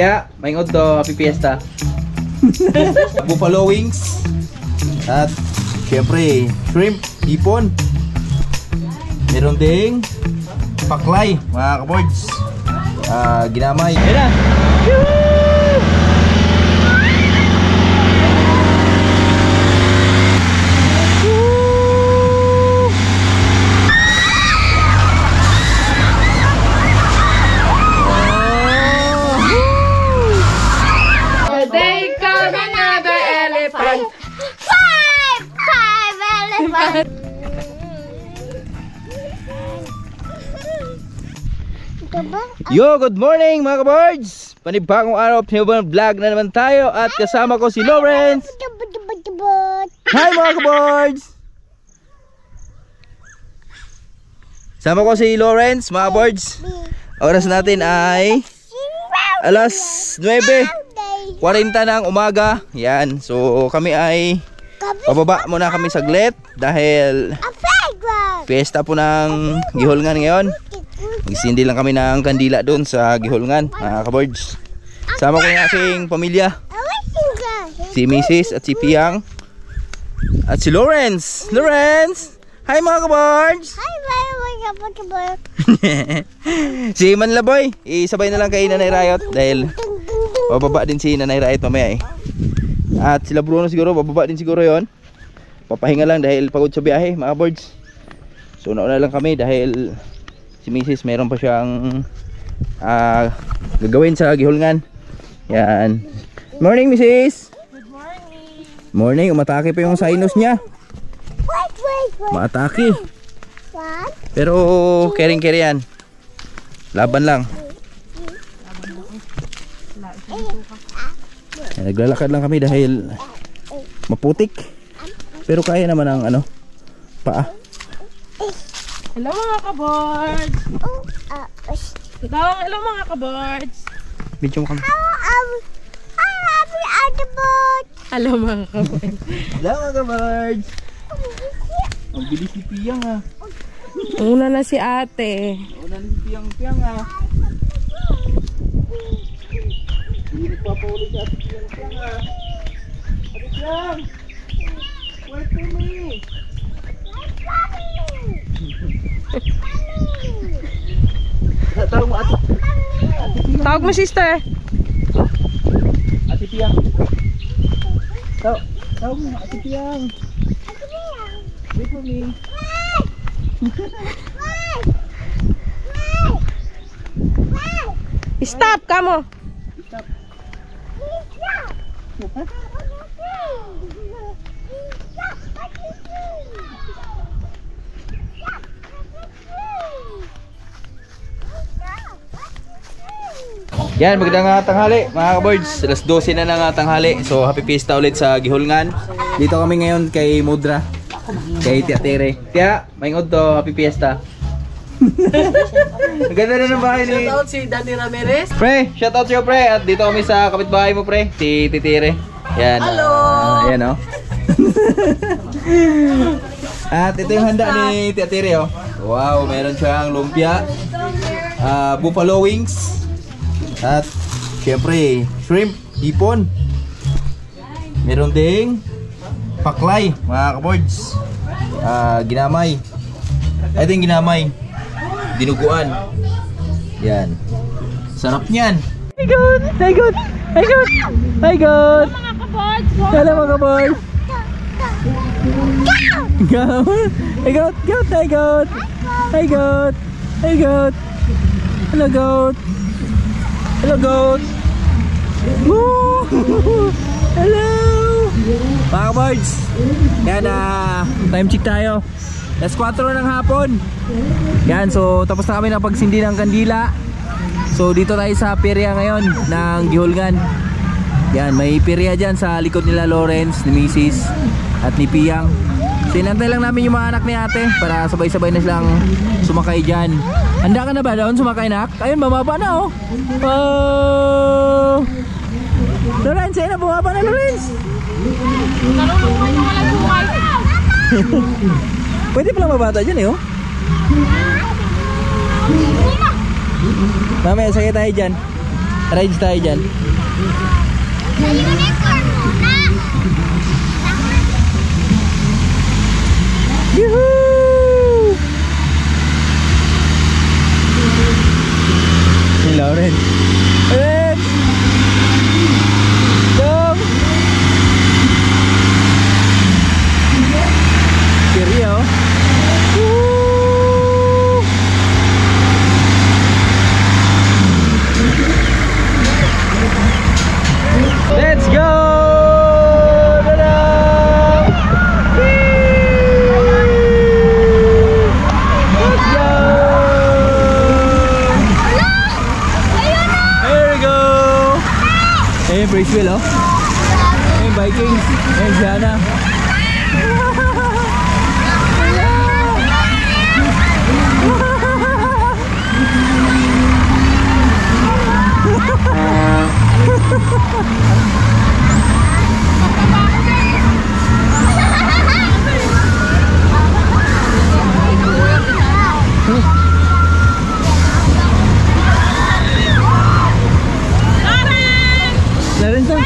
Kaya, maingod to, happy fiesta. Buffalo wings. At syempre, shrimp, hipon. Meron ding paklay, mga kaboards. Ginamay. Ayan na! Yo, good morning mga kaboards! Panibagong araw, pinibagong vlog na naman tayo. At kasama ko si Lawrence. Hi mga kaboards! Sama ko si Lawrence mga kaboards. Oras natin ay alas 9:40 ng umaga. Yan, so kami ay pababa muna kami saglit dahil fiesta po ng Gihulngan ngayon. Magsindi lang kami ng kandila doon sa Gihulngan, mga kaboards. Sama ko yung aking pamilya, si Mrs. at si Piang at si Lawrence. Lawrence! Hi mga kaboards! Hi mga kaboards! Si Manlaboy, isabay na lang kay Nanay Riot dahil bababa din si Nanay Riot mamaya eh. At sila Bruno siguro, bababa din siguro yon. Papahinga lang dahil pagod sa biyahe mga kaboards. So nauna lang kami dahil si Mrs. meron pa siyang gagawin sa Gihulngan. Yan. Morning Mrs. Good morning. Morning, umatake pa yung sinus niya. Wait. Umatake. What? Pero kering-keri yan. Laban lang. Yan, naglalakad lang kami dahil maputik. Pero kaya naman ang paa. Hello mga kaboards! Hello mga kaboards! Video mo kami. Hello mga kaboards! Hello mga kaboards! Ang bilis ni Piang ah. Una na si ate. Una na si Piang ah. Hindi nagpapaulit si ate Piang ah. Ate Piang! Wait for me! Tawag mo ate. Tawag mo sister. Ate Piang. Tawag mo ate Piang. Wait for me. Stop kamo. Stop. Yan, magandang tanghali mga kaboards. Alas 12 na ng tanghali. So happy fiesta ulit sa Gihulngan. Dito kami ngayon kay Mudra, kay Tia Tere. Tia, maingod to, happy fiesta. Ang ganda na ng bahay ni... Shoutout si Danny Ramirez. Pre, shoutout sa'yo pre. At dito kami sa kapitbahay mo pre, si Tia Tere. Yan. Hello! Ayan o. At ito yung handa ni Tia Tere oh. Wow, meron siyang lumpia, buffalo wings, at syempre shrimp, hipon. Meron ding paklay mga kaboards. Ginamay. Ito yung ginamay, dinuguan. Yan, sarap niyan. Hi God, hi God, hi God, hi God. Mga kaboards! Hello mga kaboards. Go! Hey goat, goat, hey goat. Hey goat, hey goat. Hello goat. Hello goat. Woo! Hello! Mga kaboards, yan time check tayo. Alas 4 ng hapon. Yan, so tapos na kami ng pagsindi ng kandila. So dito tayo sa perya ngayon ng Gihulngan. Yan, may perya dyan sa likod nila Lawrence, ni Mrs. at ni Piang. Sinantay lang namin yung mga anak ni ate para sabay-sabay na silang sumakay dyan. Handa ka na ba doon sumakay nak? Ayun, bumaba na oh. Oh! Lawrence, ayun na, bumaba na Lawrence. Pwede pala mabata dyan eh oh. Mamaya sakay tayo dyan. Rides tayo dyan. Sa unicorn muna. Yuhuu! Si Lawrence. Lawrence! Dong! Kiri oh. Woo! Let's go! Ta-da! Let's go! There we go! Ayun, Praise Wheel oh. Ayun, Vikings. Ayun, Siana. Lawrence ah.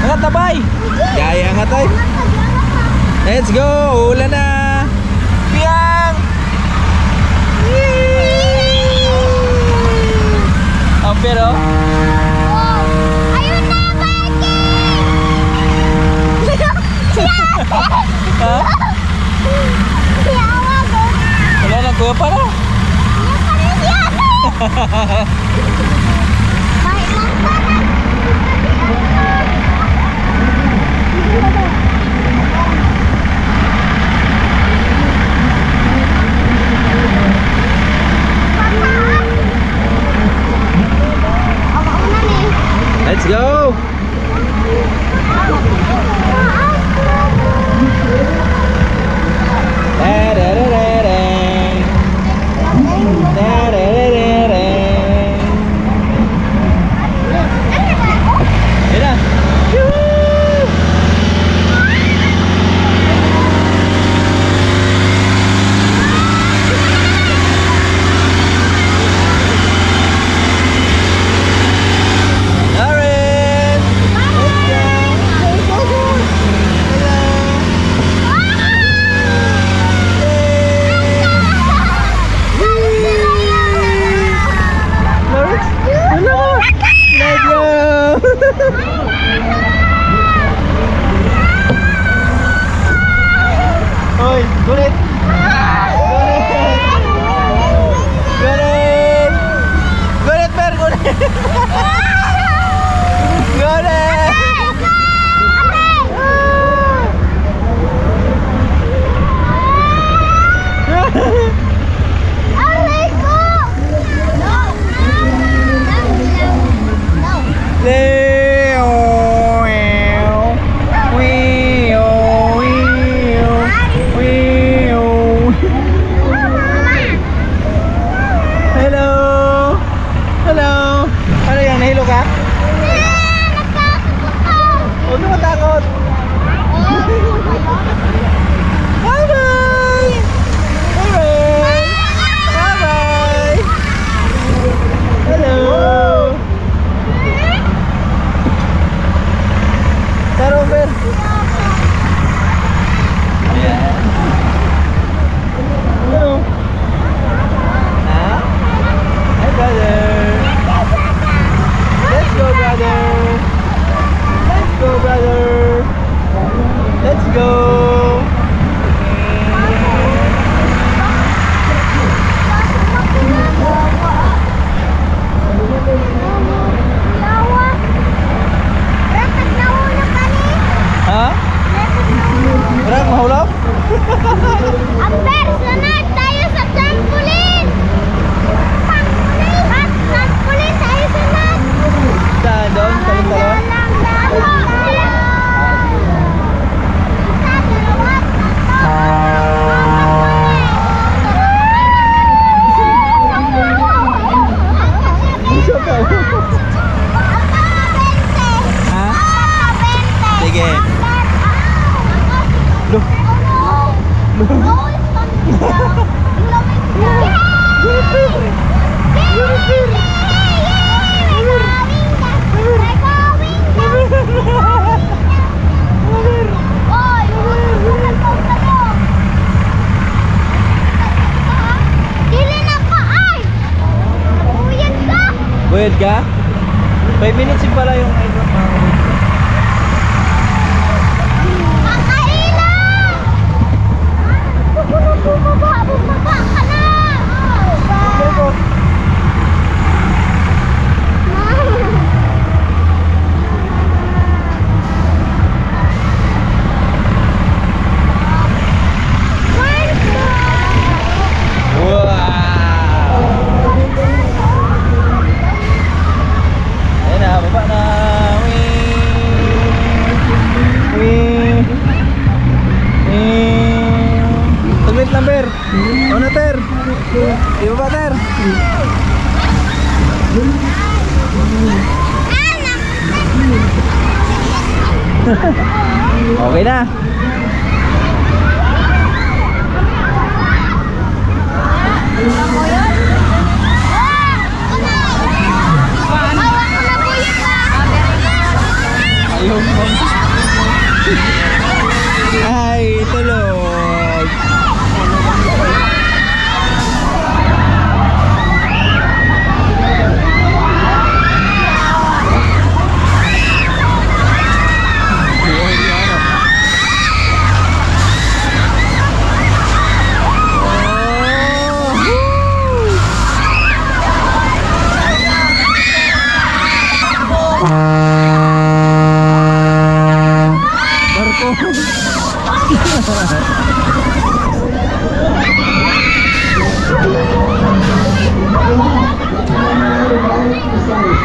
Angat tabay. Gaya angat ay. Let's go. Ulan na. Piang. Oh, pero Ayun na, Mikey! ha? Yawa ko. Wala na kuya pa na. Baik lang sana. Let's go. Hoy, gulit. Gulit. Gulit, Mer, gulit. Gulit. Leo. Bayad ka? 5 minutes yung pala yung mga kaboys. Kakailan! Bumaba ka na! Iba ba, Ter? Okay na. Ayaw mo. Ay, tulog.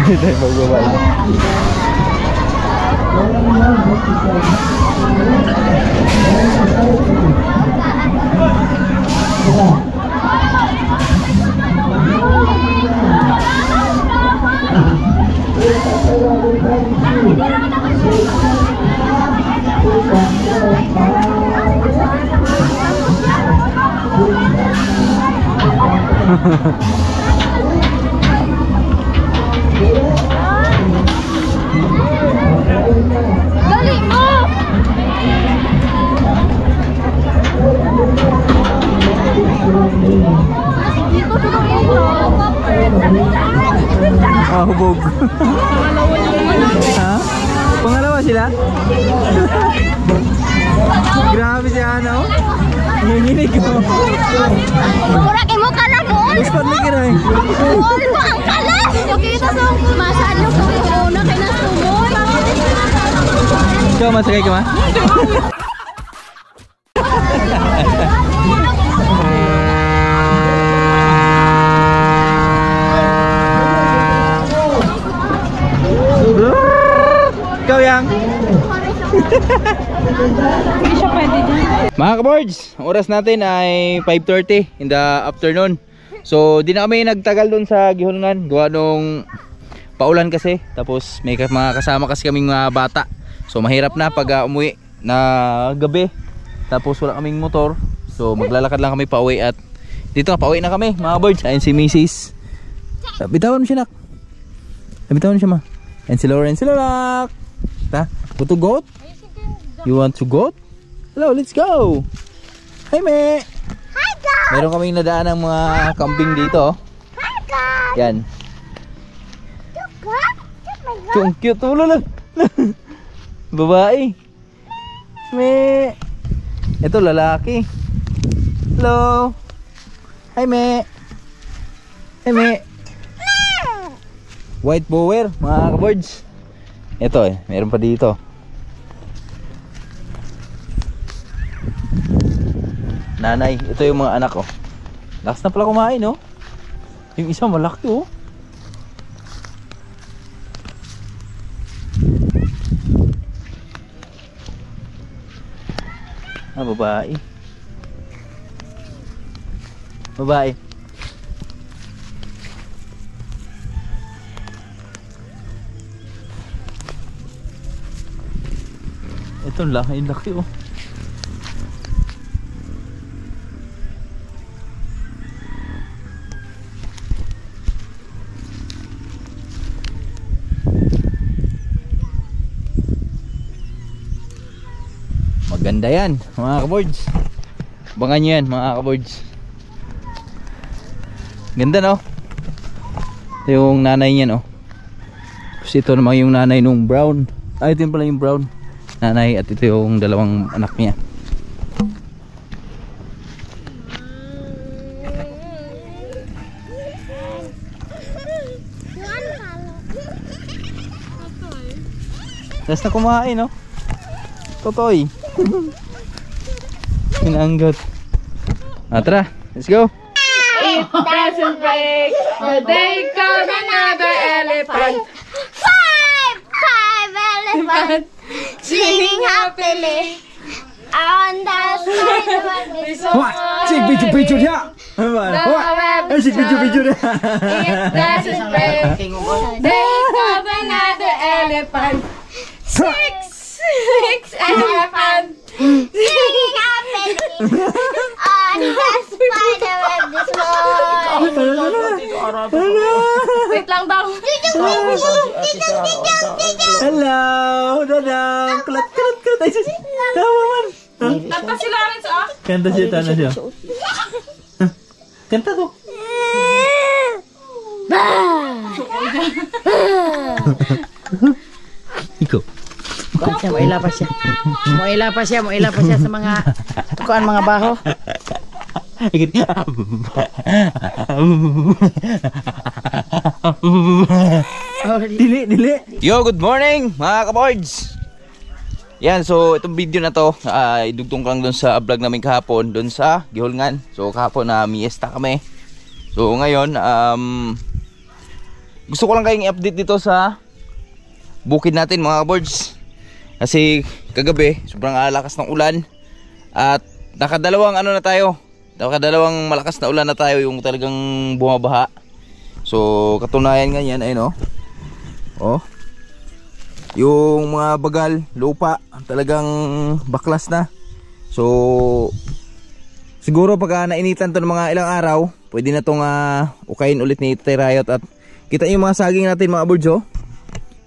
Hindi tayo magbabay. Dali mo! Ah, hubog. Ha? Pangalawa sila? Grabe si Ana, oh. Nanginginig ko. Murakin mo ka na doon! Gusto lagi na eh. Doon mo ang kalas! Yung kita sa masaan yung una kay na sumol. Ikaw, masakay ka ma? Ikaw yang? Hindi siya pwede dyan. Mga kaboards, oras natin ay 5:30 in the afternoon. So di na kami nagtagal dun sa Gihungan. Gawa nung paulan kasi. Tapos may mga kasama kasi kaming mga bata. So mahirap na pag umuwi na gabi. Tapos wala kaming motor. So maglalakad lang kami pauwi. At dito na pauwi na kami mga kaboards. Ayun si Mrs. Bitawan mo siya nak. Bitawan mo siya ma. And si Lauren, si Lorak. Ta, go to goat? You want to goat? Hello, let's go. Hi, me. Hi, guys! Meron kaming nadaan ng mga kambing dito. Hi, guys! Yan. Oh Ang cute. Oh, lala. Babae. Me. Ito, lalaki. Hello. Hi, me. Hi, me. White bower, mga kaboards. Ito eh, meron pa dito. Nanay, ito yung mga anak ko. Lakas na pala kumain, oh. Yung isa malaki, oh. Ah, babae. Babae. Ito laki, laki, oh. Maganda yan mga kaboards. Abangan nyo yan mga kaboards. Ganda no. Ito yung nanay niya, no? Tapos ito naman yung nanay nung brown. Ah, ito yung pala yung brown nanay, at ito yung dalawang anak niya. Tapos na kumain, no? Totoy. Pinanggot. Ah, tara, let's go. It doesn't break the day comes another elephant. Five elephants singing happily on the side of the Wah, si biju-biju dia. Wah, si biju-biju dia. It doesn't break day comes another elephant. Six elephants singing happily on the spider web this morning. Wait lang daw. Hello, dadang. Kulat. Ay, sis. Tawa man. Kanta sila rin sa Kanta siya. Kanta to. Ikaw. Moila pa siya sa mga tukuan mga baho. Dili. Yo, good morning mga kaboards. Yan, so itong video na to, idugtong ko lang doon sa vlog namin kahapon, doon sa Gihulngan. So kahapon na miesta kami. So ngayon, gusto ko lang kayong i-update dito sa bukid natin mga kaboards. Kasi kagabi, sobrang lakas ng ulan. At nakadalawang nakadalawang malakas na ulan na tayo, yung talagang bumabaha. So katunayan nga yan, ayun oh. Yung mga bagal, lupa, talagang baklas na. So siguro pag nainitan to ng mga ilang araw, pwede na tong ukayin ulit ni Tatay Rayot. At kita yung mga saging natin mga kaboards, oh.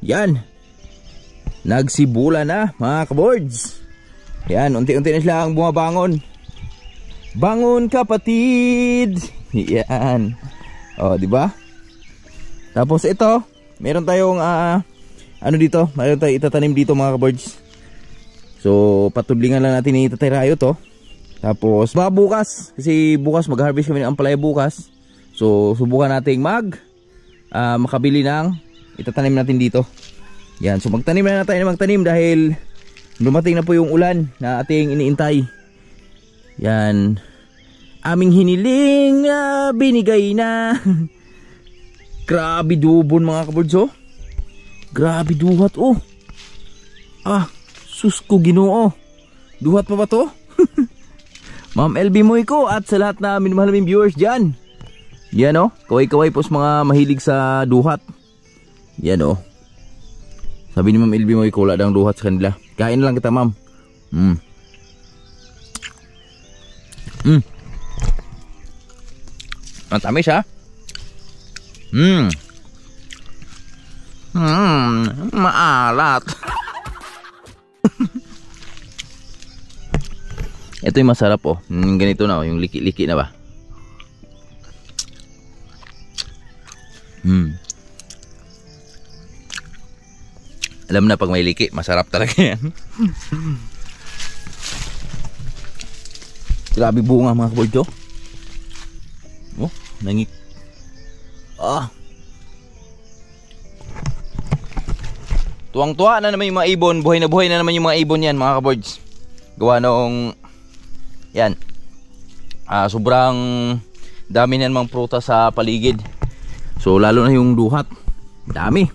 Yan, nagsibula na mga kaboards. Yan, unti-unti na silang bumabangon. Bangon kapatid. Yan. Oh, di ba? Tapos ito, meron tayong meron tayong itatanim dito mga kaboards. So patublingan lang natin ni Tatay Rayot to. Tapos bukas, kasi bukas mag-harvest kami ng ampalaya bukas. So subukan nating makabili ng itatanim natin dito. Yan, so magtanim na tayo dahil dumating na po yung ulan na ating iniintay. Yan, aming hiniling na binigay na. Grabe dubon mga kaboards, oh. Grabe duhat, oh. Sus ko Ginoo. Duhat pa ba to? Ma'am LB Moyko at sa lahat na minamahalaming viewers dyan. Yan, oh, kaway-kaway po sa mga mahilig sa duhat. Yan, oh. Sabi ni Ma'am LB Moyko, wala daw duhat sa kanila. Kain lang kita, ma'am. Ang tamis, ha? Maalat. Ito yung masarap, oh. Ganito na, oh, yung liki-liki na ba? Alam na pag may liki, masarap talaga yan. Grabe bunga mga kaboards, oh. Oh, nangik. Tuwang-tuwa na naman yung mga ibon. Buhay na buhay na naman yung mga ibon yan mga kaboards. Gawa noong yan, sobrang dami na namang prutas sa paligid. So lalo na yung duhat, dami.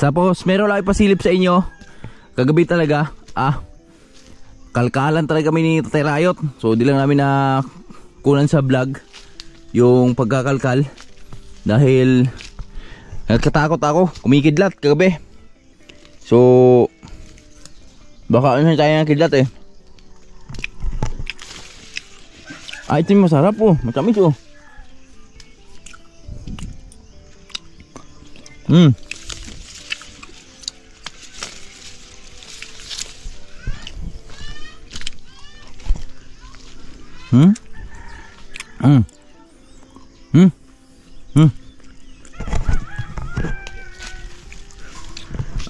Tapos meron lang ipasilip sa inyo. Kagabi talaga, kalkalan talaga kami ni Tatay Rayot. So di lang namin na kunan sa vlog yung pagkakalkal dahil nagkatakot ako, kumikidlat kagabi. So baka ano tayo ng kidlat eh. Ito yung masarap, oh, matamis, oh.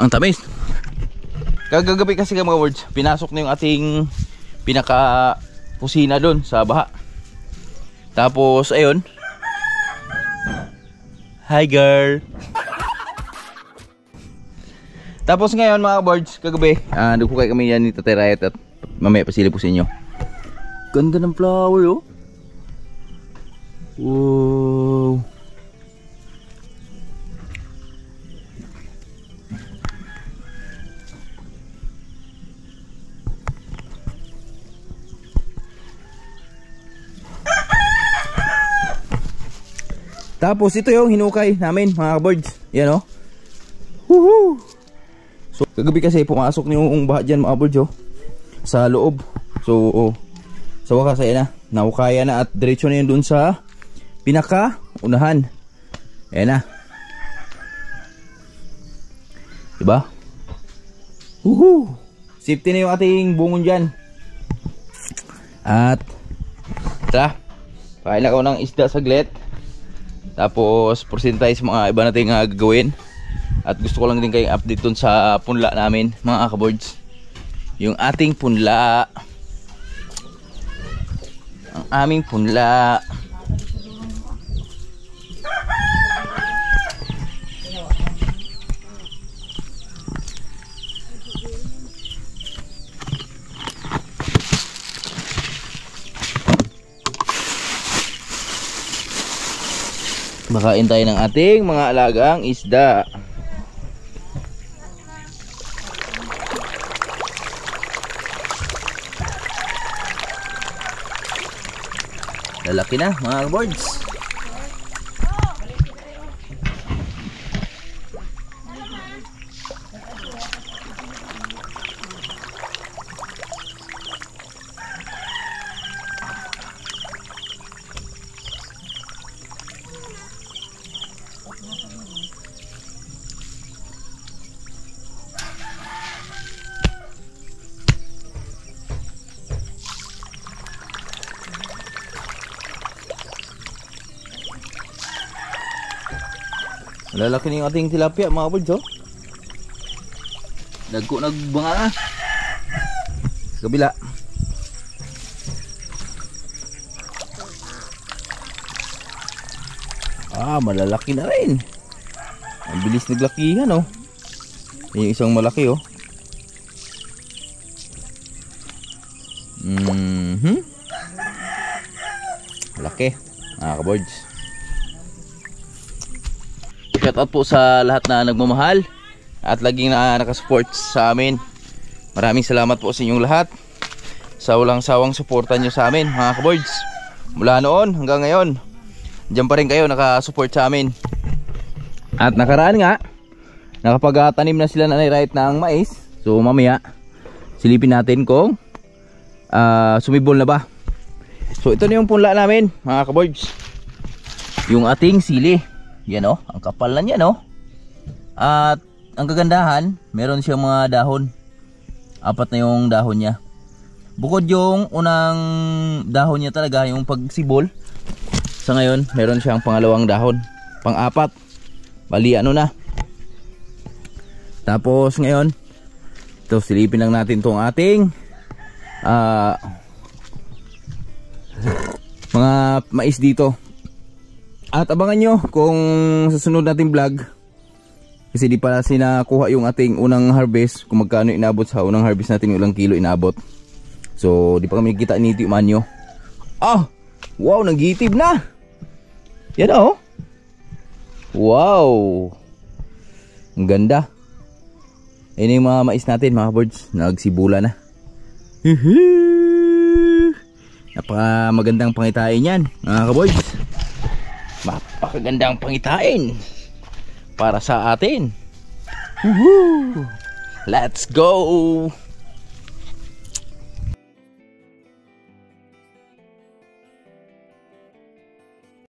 Ang tamis. Kagagabi kasi mga words, pinasok na yung ating pinaka kusina doon sa baha. Tapos ayun. Hi girl. Tapos ngayon mga birds, kagabi, nagkukay kami yan ni Tatay Riot at mamaya pasilip po sa inyo. Ganda ng flower oh. Wow. Tapos ito yung hinukay namin mga birds. Yan oh. Woohoo! So kagabi kasi pumasok na yung baha dyan mga birds oh, sa loob. So sa wakas ayan na, nahukaya na at diretso na yun dun sa pinaka unahan. Ayan na. Diba? Woohoo! Safety na yung ating bungon dyan. At tara, kain ako ng isda saglit. Tapos percentage mga iba natin gagawin. At gusto ko lang din kayong update dun sa punla namin mga kaboards. Yung ating punla. Ang aming punla. Makain tayo ng ating mga alagang isda. Lalaki na mga boards. Lalaki na yung ating tilapia mga birds oh. Nagbanga na. Sa kabila. Malalaki na rin. Ang bilis naglakihan oh. Yung isang malaki oh. Malaki mga kaboards. Shout out po sa lahat na nagmamahal at laging nakasupport sa amin. Maraming salamat po sa inyong lahat sa walang sawang suporta nyo sa amin mga kaboards. Mula noon hanggang ngayon, diyan pa rin kayo nakasupport sa amin. At nakaraan nga, nakapagtanim na sila na Riot ng mais. So mamaya silipin natin kung sumibol na ba. So ito na yung punla namin mga kaboards. Yung ating sili. Yan oh, ang kapal na yan oh. At ang kagandahan, meron siyang mga dahon. 4 na yung dahon niya. Bukod yung unang dahon niya talaga, yung pagsibol. Sa ngayon, meron siyang pangalawang dahon. Pang-4. Bali ano na. Tapos ngayon, ito silipin lang natin tong ating mga mais dito. At abangan nyo kung susunod natin vlog. Kasi di pa sinakuha yung ating unang harvest. Kung magkano inabot sa unang harvest natin, ilang kilo inabot. So di pa kami kita nito man nyo. Wow, nagitib na. Yan oh. Wow, ang ganda. Ayun yung mga mais natin mga birds. Nagsibula na. Napaka magandang pangitain yan mga kaboys. Napakagandang pangitain para sa atin. Let's go.